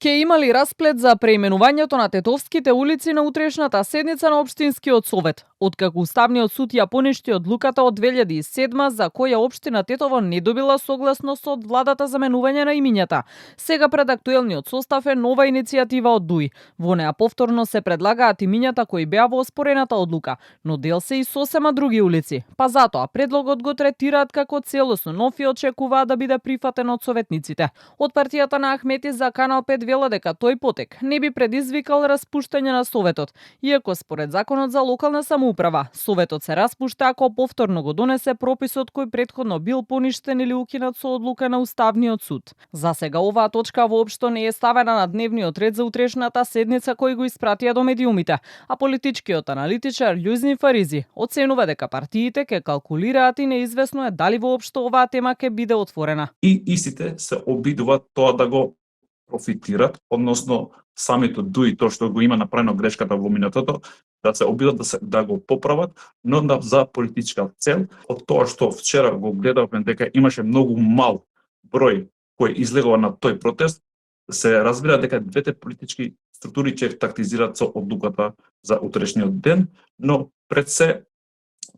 Ке има ли расплет за преименувањето на тетовските улици на утрешната седница на Општинскиот совет? Откако Уставниот суд ја поништи одлуката од 2007 за која општина Тетово не добила согласност од владата за менување на имињата, сега пред актуелниот состав е нова иницијатива од ДУИ. Во неа повторно се предлагаат имињата кои беа во оспорената одлука, но дел се и сосема други улици. Па затоа предлогот го третираат како целосно нов и очекуваат да биде прифатен од советниците. Од партијата на Ахмети за Канал 5 вела дека тој потек не би предизвикал распуштање на советот, иако според законот за локална самоуправа, советот се распушта ако повторно го донесе прописот кој претходно бил поништен или укинат со одлука на Уставниот суд. За сега оваа точка воопшто не е ставена на дневниот ред за утрешната седница кој го испратија до медиумите, а политичкиот аналитичар Љузни Фаризи оценува дека партиите ке калкулираат и неизвестно е дали воопшто оваа тема ке биде отворена. И истите се обидуваат тоа да го профитират, односно самите ДУИ, тоа што го има направено грешката во минатото, да се обидат да го поправат, но за политичка цел. Од тоа што вчера го гледавме дека имаше многу мал број кој излегува на тој протест, се разбира дека двете политички структури ќе тактизираат со одлуката за утрешниот ден, но пред се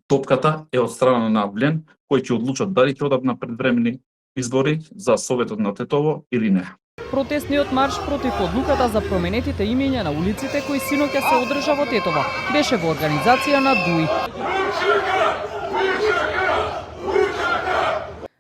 топката е од страна на Влен, кој ќе одлучат дали ќе одат на предвремени избори за Советот на Тетово или не. Протестниот марш против одлуката за променетите имиња на улиците кои синоќа се одржа во Тетово беше во организација на ДУИ.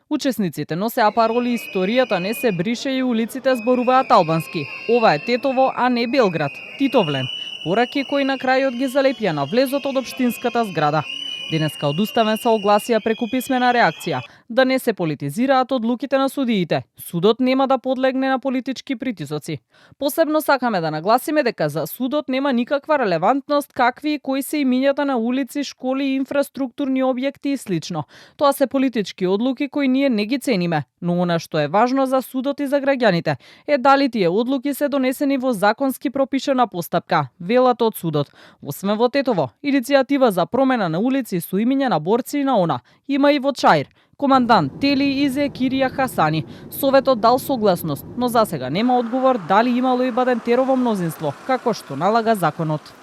Учесниците носеа пароли "Историјата не се брише" и улиците зборуваат албански. Ова е Тетово, а не Белград, Титовлен. Пораки кои на крајот ги залепија на влезот од општинската зграда. Денеска од Уставен се огласија преку писмена реакција да не се политизираат одлуките на судиите. Судот нема да подлегне на политички притисоци. Посебно сакаме да нагласиме дека за судот нема никаква релевантност какви и кои се имињата на улици, школи, инфраструктурни објекти и слично. Тоа се политички одлуки кои ние не ги цениме, но она што е важно за судот и за граѓаните е дали тие одлуки се донесени во законски пропишана постапка, велат од судот. Освен во Тетово, иницијатива за промена на улици со имиња на борци на ОНА има и во Чаир. Командант Тели Изе Кирија Хасани. Советот дал согласност, но засега нема одговор дали имало и Бадентерово мнозинство, како што налага законот.